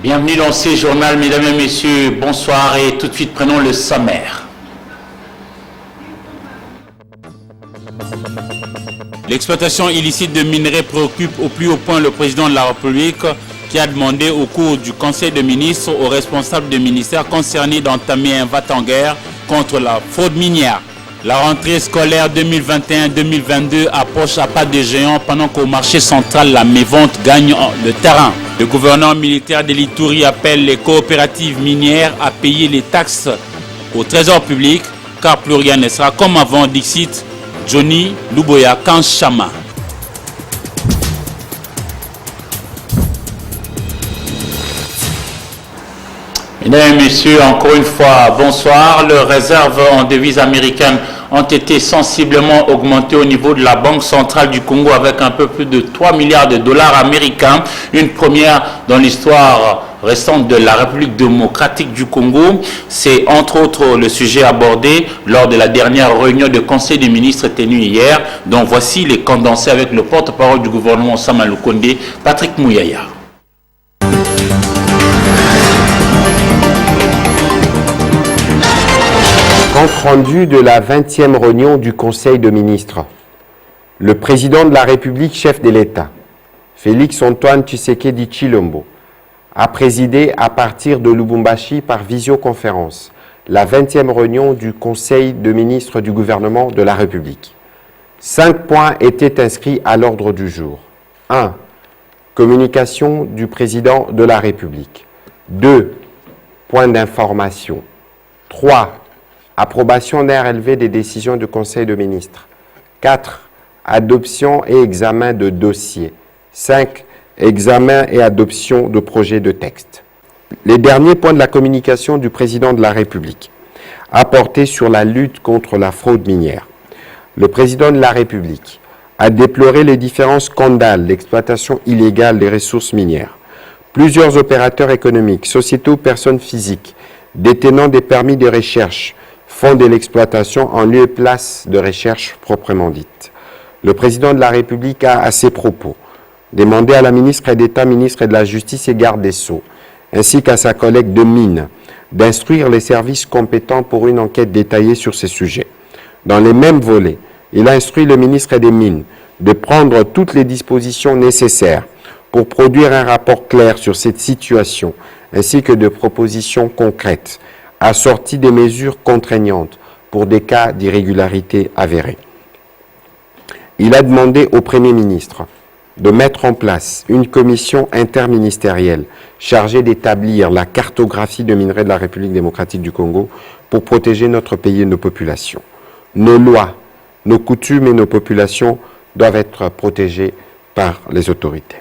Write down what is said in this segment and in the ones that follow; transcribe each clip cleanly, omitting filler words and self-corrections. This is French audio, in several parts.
Bienvenue dans ce journal, mesdames et messieurs, bonsoir et tout de suite prenons le sommaire. L'exploitation illicite de minerais préoccupe au plus haut point le président de la République qui a demandé au cours du Conseil des ministres aux responsables des ministères concernés d'entamer un va-t-en-guerre contre la fraude minière. La rentrée scolaire 2021-2022 approche à pas de géant pendant qu'au marché central, la mévente gagne le terrain. Le gouverneur militaire de l'Ituri appelle les coopératives minières à payer les taxes au trésor public car plus rien ne sera comme avant, dixit Johnny Luboya Kanshama. Mesdames et messieurs, encore une fois, bonsoir. Les réserves en devises américaines ont été sensiblement augmentées au niveau de la Banque centrale du Congo avec un peu plus de 3 milliards de dollars américains. Une première dans l'histoire récente de la République démocratique du Congo. C'est entre autres le sujet abordé lors de la dernière réunion du Conseil des ministres tenue hier. Donc voici les condensés avec le porte-parole du gouvernement Sama Lukonde, Patrick Mouyaya. Compte rendu de la 20e réunion du Conseil de ministres. Le président de la République, chef de l'État, Félix-Antoine Tshisekedi Tshilombo, a présidé à partir de Lubumbashi par visioconférence la 20e réunion du Conseil de ministres du gouvernement de la République. 5 points étaient inscrits à l'ordre du jour. 1. Communication du président de la République. 2. Point d'information. 3. Approbation d'un relevé des décisions du Conseil de ministres. 4. Adoption et examen de dossiers. 5. Examen et adoption de projets de texte. Les derniers points de la communication du président de la République a porté sur la lutte contre la fraude minière. Le président de la République a déploré les différents scandales d'exploitation illégale des ressources minières. Plusieurs opérateurs économiques, sociétés ou personnes physiques détenant des permis de recherche font de l'exploitation en lieu et place de recherche proprement dite. Le président de la République a, à ses propos, demandé à la ministre d'État, ministre de la Justice et garde des Sceaux, ainsi qu'à sa collègue de Mines, d'instruire les services compétents pour une enquête détaillée sur ces sujets. Dans les mêmes volets, il a instruit le ministre des Mines de prendre toutes les dispositions nécessaires pour produire un rapport clair sur cette situation, ainsi que de propositions concrètes, assorties des mesures contraignantes pour des cas d'irrégularité avérés. Il a demandé au Premier ministre de mettre en place une commission interministérielle chargée d'établir la cartographie de minerais de la République démocratique du Congo pour protéger notre pays et nos populations. Nos lois, nos coutumes et nos populations doivent être protégées par les autorités.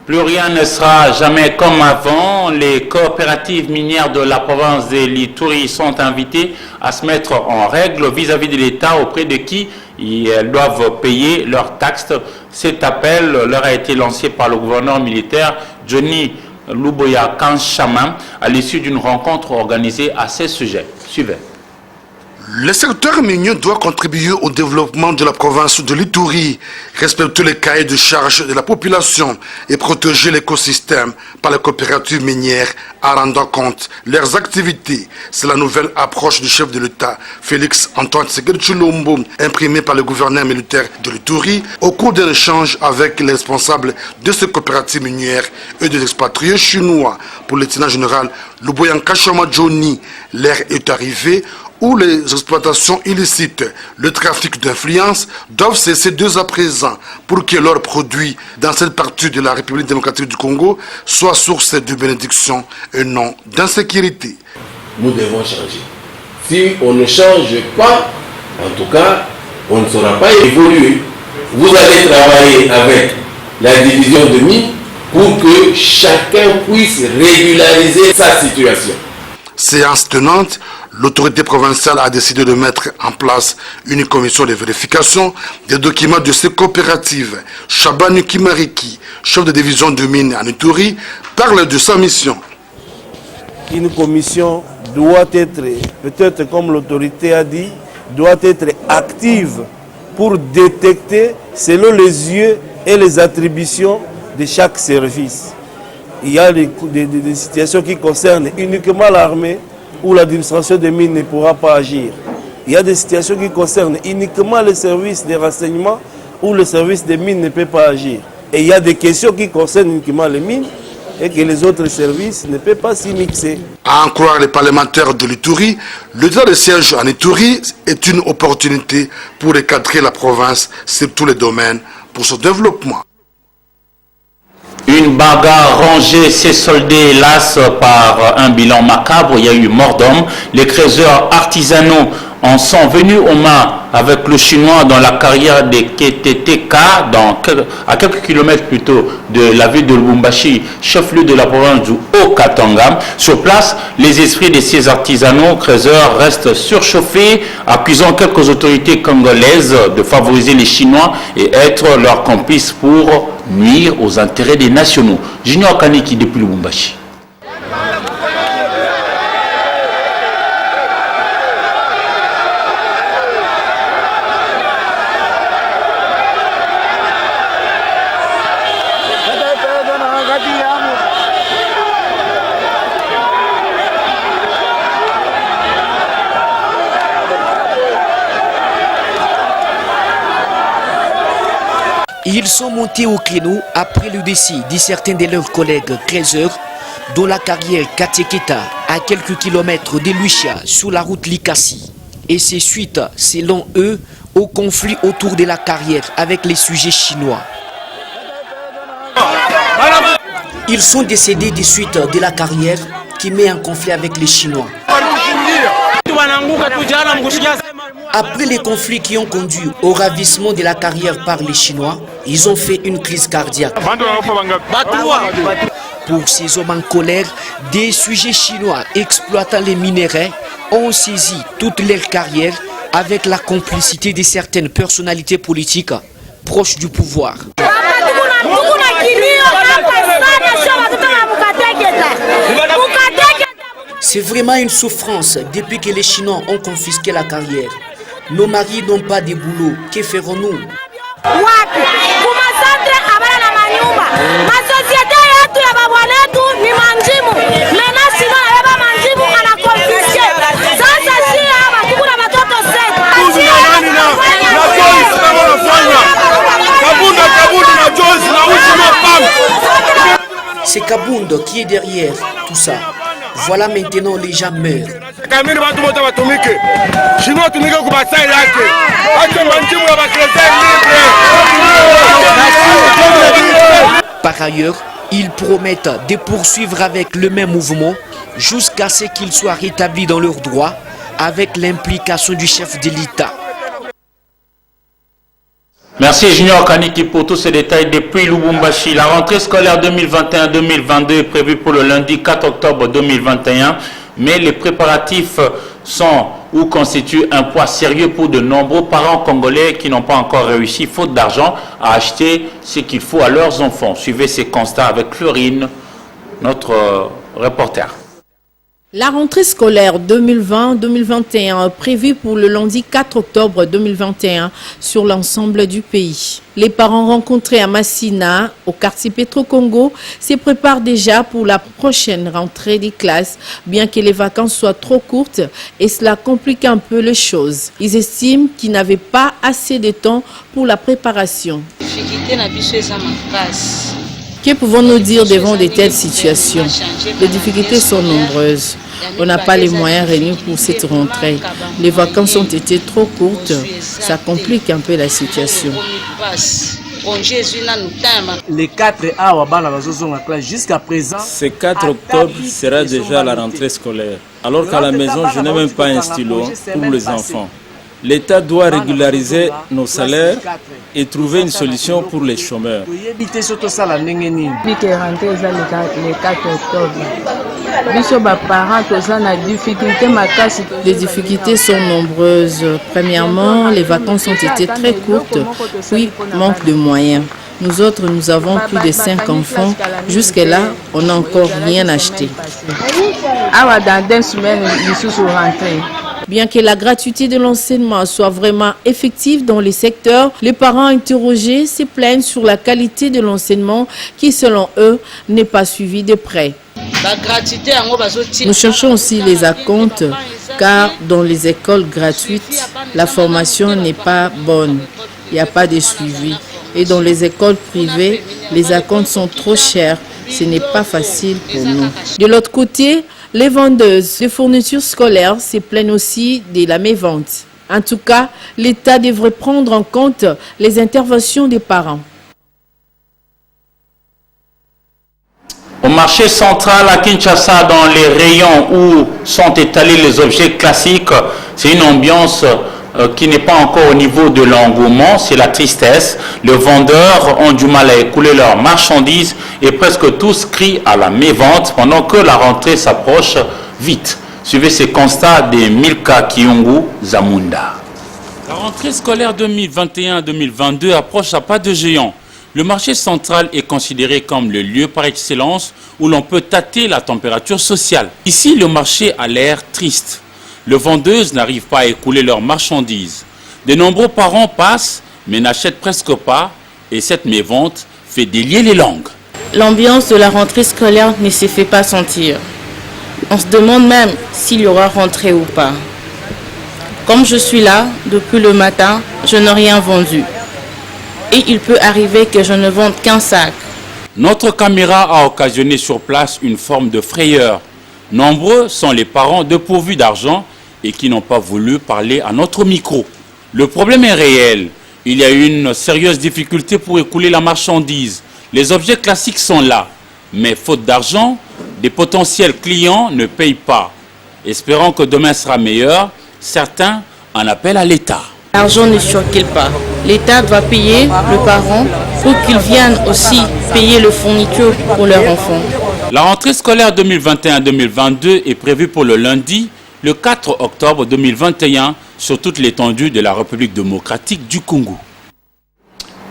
Plus rien ne sera jamais comme avant. Les coopératives minières de la province de l'Ituri sont invitées à se mettre en règle vis-à-vis de l'État auprès de qui ils doivent payer leurs taxes. Cet appel leur a été lancé par le gouverneur militaire Johnny Luboya Kanshama à l'issue d'une rencontre organisée à ce sujet. Suivez. Le secteur minier doit contribuer au développement de la province de l'Ituri, respecter les cahiers de charge de la population et protéger l'écosystème par les coopératives minières en rendant compte leurs activités. C'est la nouvelle approche du chef de l'État, Félix-Antoine Tshisekedi Tshilombo, imprimée par le gouverneur militaire de l'Ituri au cours d'un échange avec les responsables de ces coopératives minières et des expatriés chinois. Pour le lieutenant général Luboya Kanshama Johnny, l'ère est arrivée où les exploitations illicites, le trafic d'influence doivent cesser dès à présent pour que leurs produits dans cette partie de la République démocratique du Congo soient source de bénédiction et non d'insécurité. nous devons changer. Si on ne change pas, en tout cas, on ne saura pas évoluer. Vous allez travailler avec la division de mines pour que chacun puisse régulariser sa situation. Séance tenante, l'autorité provinciale a décidé de mettre en place une commission de vérification des documents de ces coopératives. Chabani Kimariki, chef de division de mines en Ituri, parle de sa mission. Une commission doit être, peut-être comme l'autorité a dit, doit être active pour détecter selon les yeux et les attributions de chaque service. Il y a des situations qui concernent uniquement l'armée où l'administration des mines ne pourra pas agir. Il y a des situations qui concernent uniquement les services de renseignement où le service des mines ne peut pas agir. Et il y a des questions qui concernent uniquement les mines et que les autres services ne peuvent pas s'y mixer. À en croire les parlementaires de l'Ituri, le droit de siège en Ituri est une opportunité pour recadrer la province sur tous les domaines pour son développement. Une bagarre rangée s'est soldée hélas par un bilan macabre. Il y a eu mort d'homme. Les creuseurs artisanaux en sont venus aux mains avec le chinois dans la carrière des KTTK, à quelques kilomètres plutôt de la ville de Lubumbashi, chef-lieu de la province du Haut-Katanga. Sur place, les esprits de ces artisanaux creuseurs restent surchauffés, accusant quelques autorités congolaises de favoriser les Chinois et être leurs complices pour nuire aux intérêts des nationaux. Junior Kaniki depuis Lubumbashi. Ils sont montés au créneau après le décès de certains de leurs collègues creuseurs dont la carrière Kateketa à quelques kilomètres de Luisha sur la route Likasi. Et c'est suite, selon eux, au conflit autour de la carrière avec les sujets chinois. Ils sont décédés des suites de la carrière qui met en conflit avec les Chinois. Après les conflits qui ont conduit au ravissement de la carrière par les Chinois, ils ont fait une crise cardiaque. Pour ces hommes en colère, des sujets chinois exploitant les minéraux ont saisi toute leur carrière avec la complicité de certaines personnalités politiques proches du pouvoir. C'est vraiment une souffrance depuis que les Chinois ont confisqué la carrière. Nos maris n'ont pas de boulot. Que ferons-nous? C'est Kabound qui est derrière tout ça. Voilà maintenant les gens meurent. Par ailleurs, ils promettent de poursuivre avec le même mouvement jusqu'à ce qu'ils soient rétablis dans leurs droits avec l'implication du chef de l'État. Merci Junior Kaniki pour tous ces détails depuis Lubumbashi. La rentrée scolaire 2021-2022 est prévue pour le lundi 4 octobre 2021, mais les préparatifs sont ou constituent un poids sérieux pour de nombreux parents congolais qui n'ont pas encore réussi, faute d'argent, à acheter ce qu'il faut à leurs enfants. Suivez ces constats avec Florine, notre reporter. La rentrée scolaire 2020-2021 est prévue pour le lundi 4 octobre 2021 sur l'ensemble du pays. Les parents rencontrés à Massina, au quartier Petro-Congo, se préparent déjà pour la prochaine rentrée des classes, bien que les vacances soient trop courtes et cela complique un peu les choses. Ils estiment qu'ils n'avaient pas assez de temps pour la préparation. Que pouvons-nous dire devant de telles situations? Les difficultés sont nombreuses. On n'a pas les moyens réunis pour cette rentrée. Les vacances ont été trop courtes. Ça complique un peu la situation. Les 4 awa bana bazozonga classe jusqu'à présent. Ce 4 octobre sera déjà la rentrée scolaire. Alors qu'à la maison, je n'ai même pas un stylo pour les enfants. L'État doit régulariser nos salaires et trouver une solution pour les chômeurs. Les difficultés sont nombreuses. Premièrement, les vacances ont été très courtes, puis manque de moyens. Nous autres, nous avons plus de 5 enfants. Jusque-là, on n'a encore rien acheté. Bien que la gratuité de l'enseignement soit vraiment effective dans les secteurs, les parents interrogés se plaignent sur la qualité de l'enseignement qui, selon eux, n'est pas suivie de près. Nous cherchons aussi les acomptes, car dans les écoles gratuites, la formation n'est pas bonne. Il n'y a pas de suivi. Et dans les écoles privées, les acomptes sont trop chers. Ce n'est pas facile pour nous. De l'autre côté, les vendeuses de fournitures scolaires se plaignent aussi de la mévente. En tout cas, l'État devrait prendre en compte les interventions des parents. Au marché central à Kinshasa, dans les rayons où sont étalés les objets classiques, c'est une ambiance qui n'est pas encore au niveau de l'engouement, c'est la tristesse. Les vendeurs ont du mal à écouler leurs marchandises et presque tous crient à la mévente pendant que la rentrée s'approche vite. Suivez ces constats de Milka Kiyungu Zamunda. La rentrée scolaire 2021-2022 approche à pas de géant. Le marché central est considéré comme le lieu par excellence où l'on peut tâter la température sociale. Ici, le marché a l'air triste. Les vendeuses n'arrivent pas à écouler leurs marchandises. De nombreux parents passent, mais n'achètent presque pas, et cette mévente fait délier les langues. L'ambiance de la rentrée scolaire ne se fait pas sentir. On se demande même s'il y aura rentrée ou pas. Comme je suis là, depuis le matin, je n'ai rien vendu. Et il peut arriver que je ne vende qu'un sac. Notre caméra a occasionné sur place une forme de frayeur. Nombreux sont les parents dépourvus d'argent et qui n'ont pas voulu parler à notre micro. Le problème est réel. Il y a une sérieuse difficulté pour écouler la marchandise. Les objets classiques sont là, mais faute d'argent, des potentiels clients ne payent pas. Espérant que demain sera meilleur, certains en appellent à l'État. L'argent ne circule pas. L'État doit payer le parent pour qu'ils viennent aussi payer les fournitures pour leurs enfants. La rentrée scolaire 2021-2022 est prévue pour le lundi, le 4 octobre 2021, sur toute l'étendue de la République démocratique du Congo.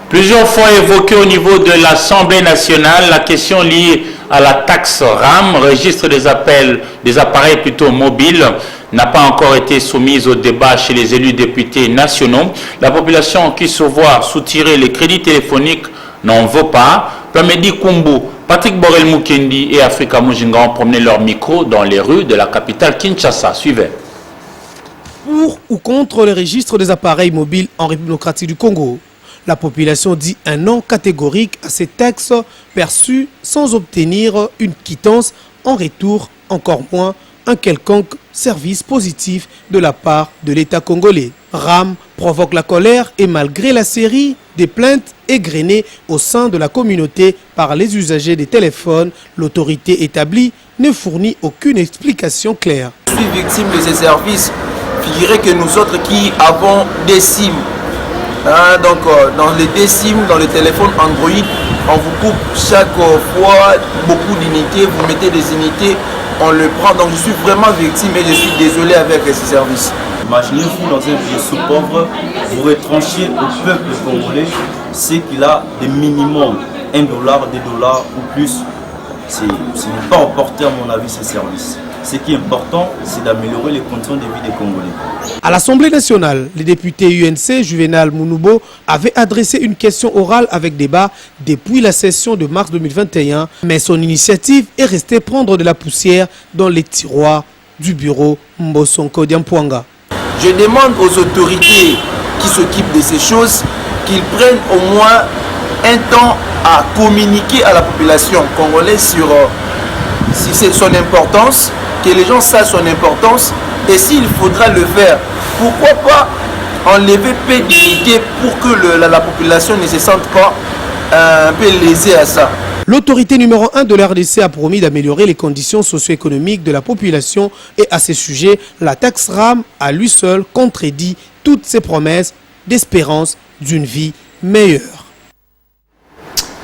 Plusieurs fois évoquée au niveau de l'Assemblée nationale, la question liée à la taxe RAM, registre des appareils plutôt mobiles, n'a pas encore été soumise au débat chez les élus députés nationaux. La population qui se voit soutirer les crédits téléphoniques n'en veut pas. Pamedi Kumbu, Patrick Borel Mukendi et Africa Mujinga ont promené leur micro dans les rues de la capitale Kinshasa. Suivez. Pour ou contre le registre des appareils mobiles en République démocratique du Congo, la population dit un non catégorique à ces taxes perçues sans obtenir une quittance en retour, encore moins un quelconque service positif de la part de l'État congolais. RAM provoque la colère et malgré la série des plaintes égrenées au sein de la communauté par les usagers des téléphones, l'autorité établie ne fournit aucune explication claire. Je suis victime de ces services. Figurez que nous autres qui avons des SIM, dans les décimes, dans les téléphones Android, on vous coupe chaque fois beaucoup d'unités, vous mettez des unités, on le prend. Donc je suis vraiment victime et je suis désolé avec ces services. Imaginez-vous dans un pays sous-pauvre, vous retranchiez au peuple congolais ce qu'il a de minimum, $1, $2 ou plus. Ce n'est pas opportun à mon avis ces services. Ce qui est important, c'est d'améliorer les conditions de vie des Congolais. À l'Assemblée nationale, le député UNC Juvenal Mounoubo avait adressé une question orale avec débat depuis la session de mars 2021, mais son initiative est restée prendre de la poussière dans les tiroirs du bureau Mbosonko Diampuanga. Je demande aux autorités qui s'occupent de ces choses qu'ils prennent au moins un temps à communiquer à la population congolaise sur son importance, que les gens sachent son importance, et s'il faudra le faire, pourquoi pas enlever peu d'unités pour que la population ne se sente pas un peu lésée à ça. L'autorité numéro 1 de la RDC a promis d'améliorer les conditions socio-économiques de la population et à ce sujet, la taxe RAM à lui seul contredit toutes ses promesses d'espérance d'une vie meilleure.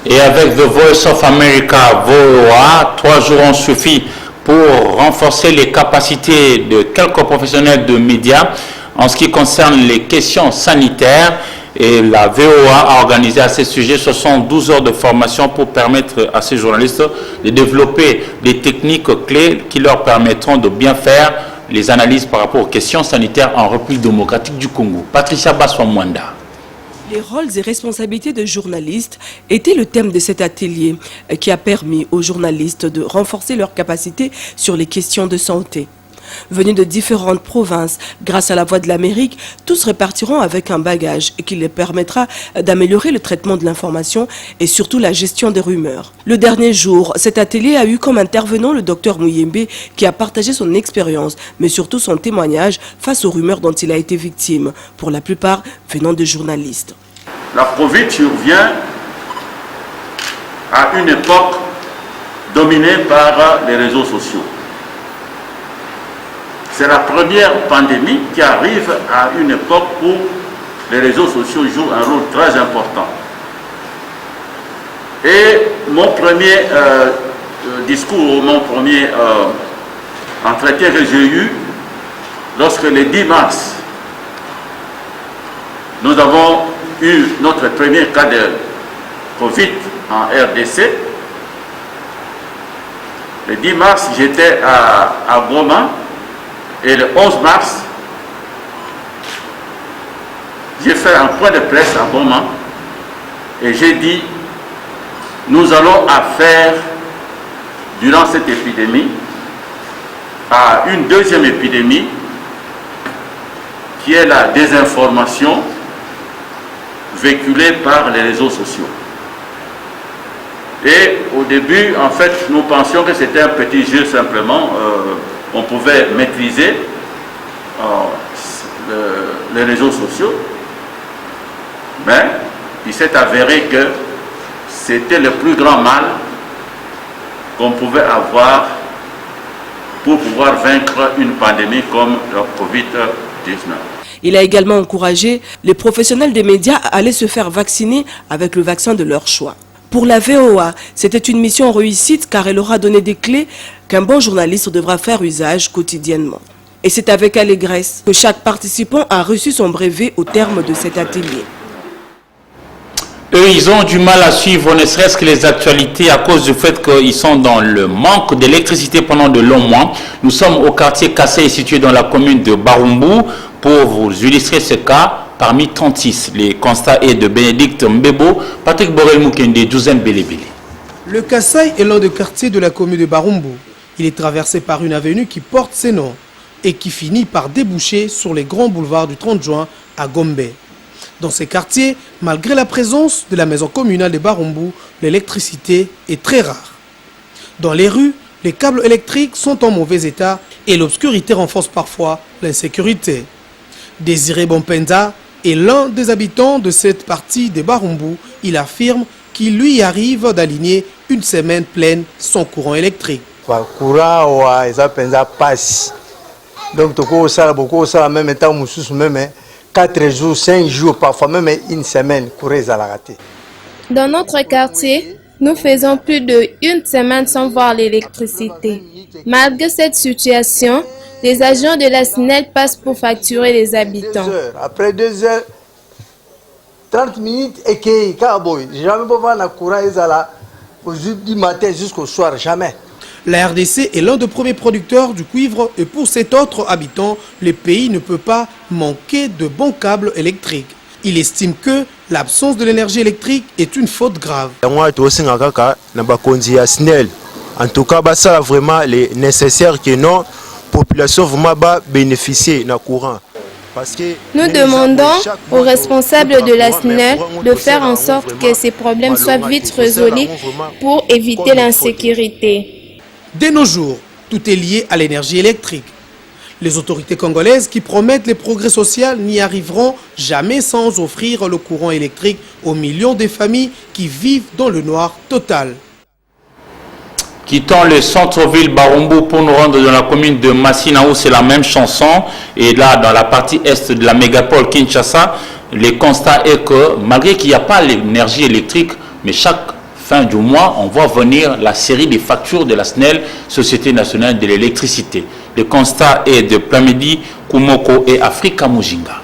Et avec The Voice of America, VOA, 3 jours ont suffi pour renforcer les capacités de quelques professionnels de médias en ce qui concerne les questions sanitaires. Et la VOA a organisé à ce sujet 72 heures de formation pour permettre à ces journalistes de développer des techniques clés qui leur permettront de bien faire les analyses par rapport aux questions sanitaires en République démocratique du Congo. Patricia Baswa-Mwanda. Les rôles et responsabilités de journalistes étaient le thème de cet atelier qui a permis aux journalistes de renforcer leurs capacités sur les questions de santé. Venus de différentes provinces, grâce à la Voix de l'Amérique, tous repartiront avec un bagage qui les permettra d'améliorer le traitement de l'information et surtout la gestion des rumeurs. Le dernier jour, cet atelier a eu comme intervenant le docteur Mouyembe qui a partagé son expérience, mais surtout son témoignage face aux rumeurs dont il a été victime, pour la plupart venant de journalistes. La Covid survient à une époque dominée par les réseaux sociaux. C'est la première pandémie qui arrive à une époque où les réseaux sociaux jouent un rôle très important. Et mon premier discours, mon premier entretien que j'ai eu, lorsque le 10 mars, nous avons eu notre premier cas de Covid en RDC. Le 10 mars, j'étais à Goma. Et le 11 mars, j'ai fait un point de presse à Goma et j'ai dit, nous allons affaire, durant cette épidémie, à une deuxième épidémie qui est la désinformation véhiculée par les réseaux sociaux. Et au début, en fait, nous pensions que c'était un petit jeu simplement. On pouvait maîtriser les réseaux sociaux, mais il s'est avéré que c'était le plus grand mal qu'on pouvait avoir pour pouvoir vaincre une pandémie comme la Covid-19. Il a également encouragé les professionnels des médias à aller se faire vacciner avec le vaccin de leur choix. Pour la VOA, c'était une mission réussite car elle aura donné des clés qu'un bon journaliste devra faire usage quotidiennement. Et c'est avec allégresse que chaque participant a reçu son brevet au terme de cet atelier. Eux, ils ont du mal à suivre ne serait-ce que les actualités à cause du fait qu'ils sont dans le manque d'électricité pendant de longs mois. Nous sommes au quartier Kassai, situé dans la commune de Barumbu. Pour vous illustrer ce cas, parmi 36, les constats est de Bénédicte Mbebo, Patrick Borel-Moukende, Douzaine Bélébélé. Le Kassai est l'un des quartiers de la commune de Barumbu. Il est traversé par une avenue qui porte ses noms et qui finit par déboucher sur les grands boulevards du 30 juin à Gombe. Dans ces quartiers, malgré la présence de la maison communale de Barumbu, l'électricité est très rare. Dans les rues, les câbles électriques sont en mauvais état et l'obscurité renforce parfois l'insécurité. Désiré Bompenda est l'un des habitants de cette partie de Barumbu. Il affirme qu'il lui arrive d'aligner une semaine pleine sans courant électrique. Courant passe. Donc, beaucoup ça même temps, même 4 jours, 5 jours, parfois même une semaine, Dans notre quartier, nous faisons plus d'1 semaine sans voir l'électricité. Malgré cette situation, les agents de la SNEL passent pour facturer les habitants. Après 2 heures, 30 minutes, et que jamais pas voir le courant du matin jusqu'au soir, jamais. La RDC est l'un des premiers producteurs du cuivre et pour cet autre habitant, le pays ne peut pas manquer de bons câbles électriques. Il estime que l'absence de l'énergie électrique est une faute grave. En tout cas, ça vraiment les nécessaires que nos populations bénéficient du courant. Nous demandons aux responsables de la SNEL de faire en sorte que ces problèmes soient vite résolus pour éviter l'insécurité. De nos jours, tout est lié à l'énergie électrique. Les autorités congolaises qui promettent les progrès sociaux n'y arriveront jamais sans offrir le courant électrique aux millions de familles qui vivent dans le noir total. Quittons le centre-ville Barumbu pour nous rendre dans la commune de Massina où c'est la même chanson. Et là, dans la partie est de la mégapole Kinshasa, le constat est que malgré qu'il n'y a pas l'énergie électrique, mais chaque fin du mois, on voit venir la série des factures de la SNEL, Société nationale de l'électricité. Le constat est de Plamedi, Kumoko et Afrika Mujinga.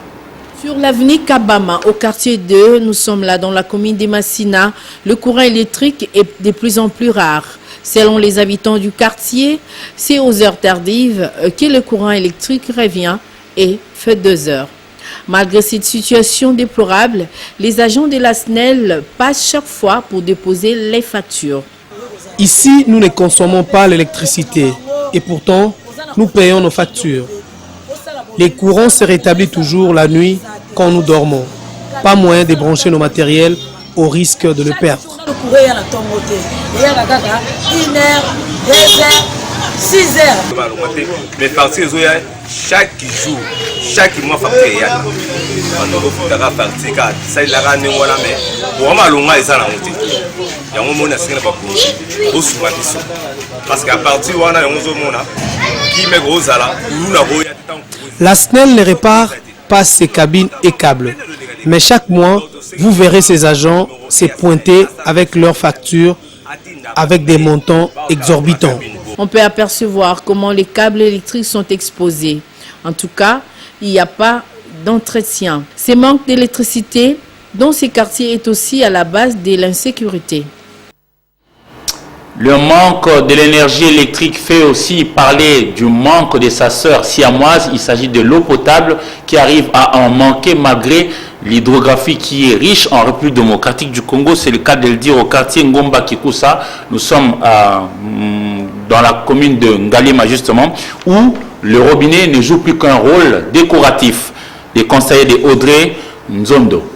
Sur l'avenue Kabama, au quartier 2, nous sommes là dans la commune de Massina. Le courant électrique est de plus en plus rare. Selon les habitants du quartier, c'est aux heures tardives que le courant électrique revient et fait 2 heures. Malgré cette situation déplorable, les agents de la SNEL passent chaque fois pour déposer les factures. Ici, nous ne consommons pas l'électricité et pourtant, nous payons nos factures. Les courants se rétablissent toujours la nuit quand nous dormons. Pas moyen de brancher nos matériels au risque de le perdre. Le courant est à la tombe. Il y a 1 heure, 2 heures, 6 heures. Mais facture chaque jour, chaque mois facture est là. On a facture ça il a ramené voilà mais pour moi longa est ça la montée. Il y a un moment c'est pas pour au soumission parce qu'à partir on a un moment qui met gros là nous la voyons. La SNEL ne répare pas ses cabines et câbles. Mais chaque mois, vous verrez ces agents se pointer avec leurs factures avec des montants exorbitants. On peut apercevoir comment les câbles électriques sont exposés. En tout cas, il n'y a pas d'entretien. Ce manque d'électricité dans ces quartiers est aussi à la base de l'insécurité. Le manque de l'énergie électrique fait aussi parler du manque de sa sœur siamoise. Il s'agit de l'eau potable qui arrive à en manquer malgré l'hydrographie qui est riche en République démocratique du Congo. C'est le cas de le dire au quartier Ngomba Kikusa. Nous sommes dans la commune de Ngalema justement, où le robinet ne joue plus qu'un rôle décoratif. Les conseillers de Audrey Nzondo.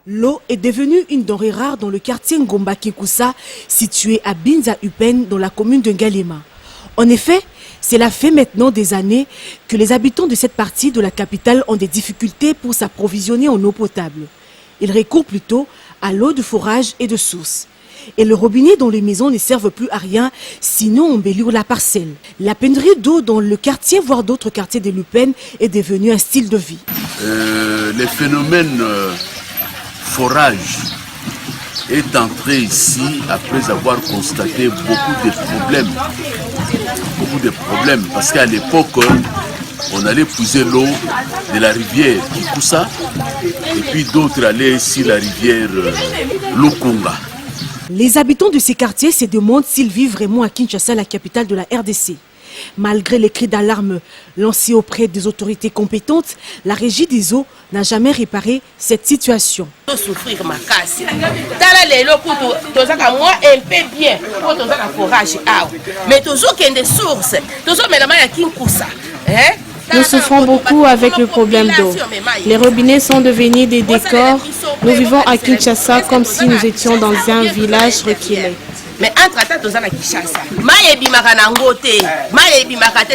L'eau est devenue une denrée rare dans le quartier Ngomba Kikusa, situé à Binza Upen, dans la commune de Ngalema. En effet, cela fait maintenant des années que les habitants de cette partie de la capitale ont des difficultés pour s'approvisionner en eau potable. Ils recourent plutôt à l'eau de forage et de source. Et le robinet dans les maisons ne servent plus à rien, sinon embellir la parcelle. La pénurie d'eau dans le quartier, voire d'autres quartiers de l'Upen, est devenue un style de vie. Les phénomènes forage est entré ici après avoir constaté beaucoup de problèmes parce qu'à l'époque on allait puiser l'eau de la rivière Kikusa et puis d'autres allaient sur la rivière Lukunga. Les habitants de ces quartiers se demandent s'ils vivent vraiment à Kinshasa, la capitale de la RDC. Malgré les cris d'alarme lancés auprès des autorités compétentes, la régie des eaux n'a jamais réparé cette situation. Souffrir ma casse. Un peu bien pour forage. Mais toujours qu'il y a des sources. Toujours Nous souffrons beaucoup avec le problème d'eau. Les robinets sont devenus des décors. Nous vivons à Kinshasa comme si nous étions dans un village reculé. Mais entre-temps,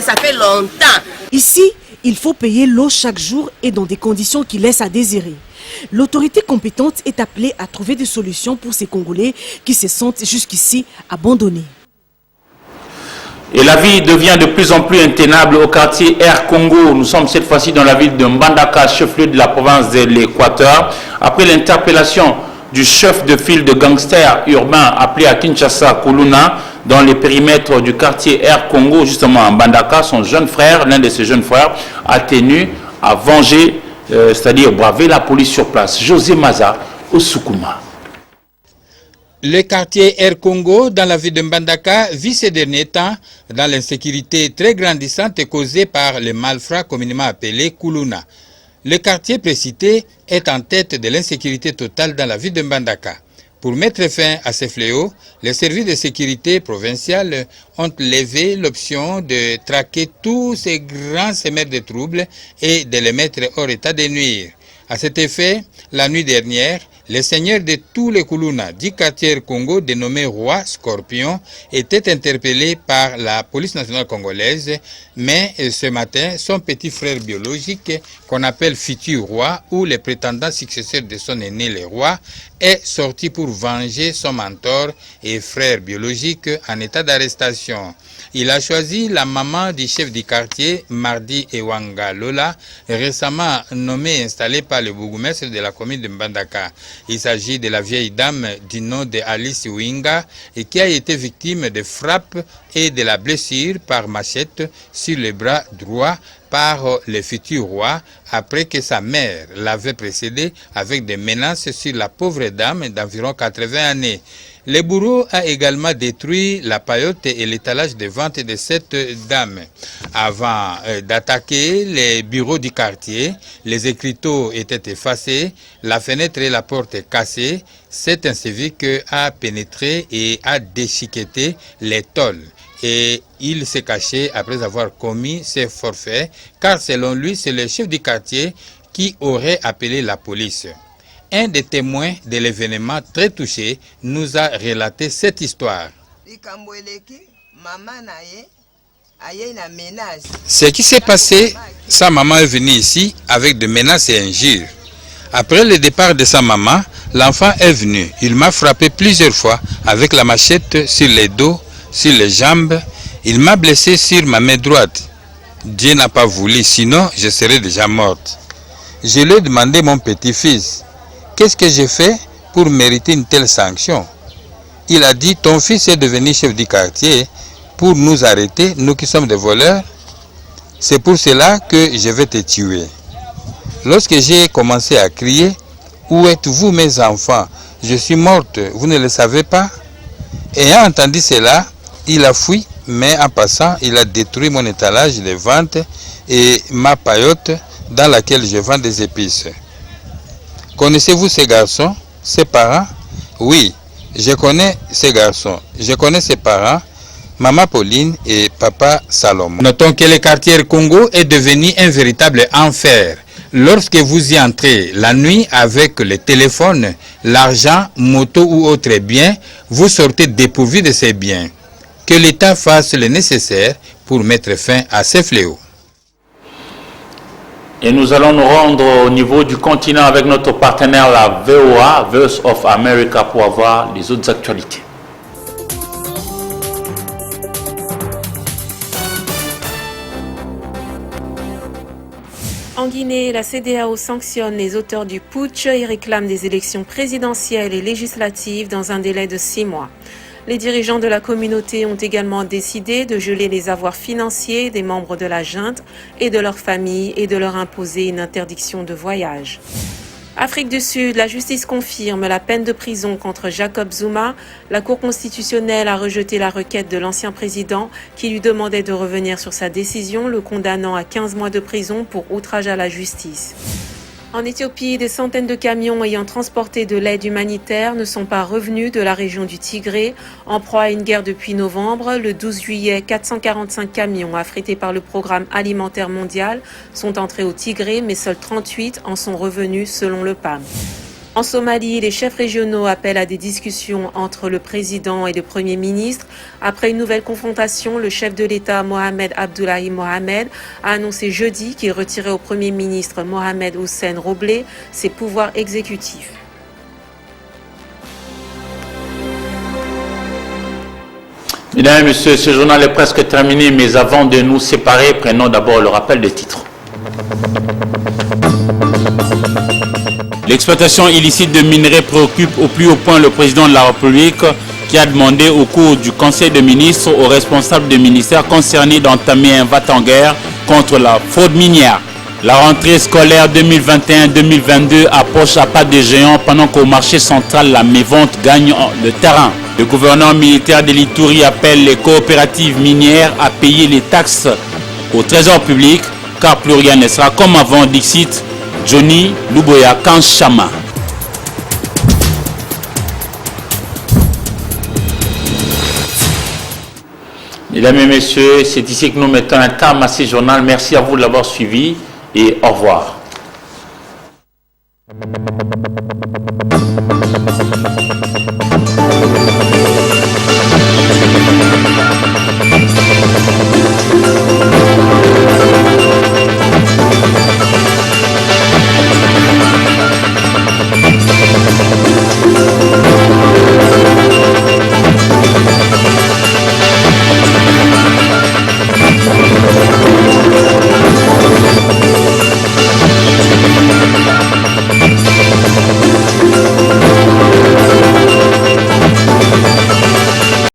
ça fait longtemps. Ici, il faut payer l'eau chaque jour et dans des conditions qui laissent à désirer. L'autorité compétente est appelée à trouver des solutions pour ces Congolais qui se sentent jusqu'ici abandonnés. Et la vie devient de plus en plus intenable au quartier Air Congo. Nous sommes cette fois-ci dans la ville de Mbandaka, chef-lieu de la province de l'Équateur. Après l'interpellation du chef de file de gangsters urbains appelé à Kinshasa, Kuluna, dans les périmètres du quartier Air Congo, justement à Mbandaka, son jeune frère, l'un de ses jeunes frères, a tenu à venger, c'est-à-dire braver la police sur place. José Maza, au Soukouma. Le quartier Air Congo, dans la ville de Mbandaka, vit ces derniers temps dans l'insécurité très grandissante causée par les malfrats communément appelés Kuluna. Le quartier précité est en tête de l'insécurité totale dans la ville de Mbandaka. Pour mettre fin à ces fléaux, les services de sécurité provinciaux ont levé l'option de traquer tous ces grands semeurs de troubles et de les mettre hors état de nuire. À cet effet, la nuit dernière, Les seigneurs de tous les Kuluna du quartier Congo, dénommés Roi Scorpion, étaient interpellés par la police nationale congolaise, mais ce matin, son petit frère biologique, qu'on appelle futur roi, ou le prétendant successeur de son aîné le roi, est sorti pour venger son mentor et frère biologique en état d'arrestation. Il a choisi la maman du chef du quartier, Mardi Ewanga Lola, récemment nommée et installée par le bourgmestre de la commune de Mbandaka. Il s'agit de la vieille dame du nom de Alice Winga et qui a été victime de frappes et de la blessure par machette sur le bras droit par le futur roi après que sa mère l'avait précédé avec des menaces sur la pauvre dame d'environ 80 années. Le bourreau a également détruit la paillote et l'étalage de vente de cette dame. Avant d'attaquer les bureaux du quartier, les écriteaux étaient effacés, la fenêtre et la porte cassées. Cet incivique a pénétré et a déchiqueté les tôles. Et il s'est caché après avoir commis ses forfaits, car selon lui, c'est le chef du quartier qui aurait appelé la police. Un des témoins de l'événement très touché nous a relaté cette histoire. Ce qui s'est passé, sa maman est venue ici avec des menaces et injures. Après le départ de sa maman, l'enfant est venu. Il m'a frappé plusieurs fois avec la machette sur les dos, sur les jambes. Il m'a blessé sur ma main droite. Dieu n'a pas voulu, sinon je serais déjà morte. Je lui ai demandé mon petit-fils, qu'est-ce que j'ai fait pour mériter une telle sanction? Il a dit, ton fils est devenu chef du quartier pour nous arrêter, nous qui sommes des voleurs. C'est pour cela que je vais te tuer. Lorsque j'ai commencé à crier, où êtes-vous mes enfants? Je suis morte, vous ne le savez pas? Ayant entendu cela, il a fui, mais en passant, il a détruit mon étalage de vente et ma paillote dans laquelle je vends des épices. Connaissez-vous ces garçons, ses parents? Oui, je connais ces garçons. Je connais ses parents, Maman Pauline et Papa Salomon. Notons que le quartier Congo est devenu un véritable enfer. Lorsque vous y entrez la nuit avec le téléphone, l'argent, moto ou autres biens, vous sortez dépourvu de ces biens. Que l'État fasse le nécessaire pour mettre fin à ces fléaux. Et nous allons nous rendre au niveau du continent avec notre partenaire, la VOA, Voice of America, pour avoir les autres actualités. En Guinée, la CEDEAO sanctionne les auteurs du putsch et réclame des élections présidentielles et législatives dans un délai de 6 mois. Les dirigeants de la communauté ont également décidé de geler les avoirs financiers des membres de la junte et de leurs familles et de leur imposer une interdiction de voyage. Afrique du Sud, la justice confirme la peine de prison contre Jacob Zuma. La Cour constitutionnelle a rejeté la requête de l'ancien président qui lui demandait de revenir sur sa décision, le condamnant à 15 mois de prison pour outrage à la justice. En Éthiopie, des centaines de camions ayant transporté de l'aide humanitaire ne sont pas revenus de la région du Tigré. En proie à une guerre depuis novembre, le 12 juillet, 445 camions affrétés par le Programme alimentaire mondial sont entrés au Tigré, mais seuls 38 en sont revenus selon le PAM. En Somalie, les chefs régionaux appellent à des discussions entre le président et le premier ministre. Après une nouvelle confrontation, le chef de l'État, Mohamed Abdullahi Mohamed, a annoncé jeudi qu'il retirait au premier ministre Mohamed Hussein Roble ses pouvoirs exécutifs. Mesdames et messieurs, ce journal est presque terminé, mais avant de nous séparer, prenons d'abord le rappel des titres. L'exploitation illicite de minerais préoccupe au plus haut point le président de la République qui a demandé au cours du Conseil des ministres aux responsables des ministères concernés d'entamer un va-t-en-guerre contre la fraude minière. La rentrée scolaire 2021-2022 approche à pas de géant pendant qu'au marché central, la mévente gagne le terrain. Le gouverneur militaire de l'Ituri appelle les coopératives minières à payer les taxes au trésor public car plus rien ne sera comme avant, dixit Johnny Luboya Kanchama. Mesdames et messieurs, c'est ici que nous mettons un terme à ce journal. Merci à vous de l'avoir suivi et au revoir. Afrique.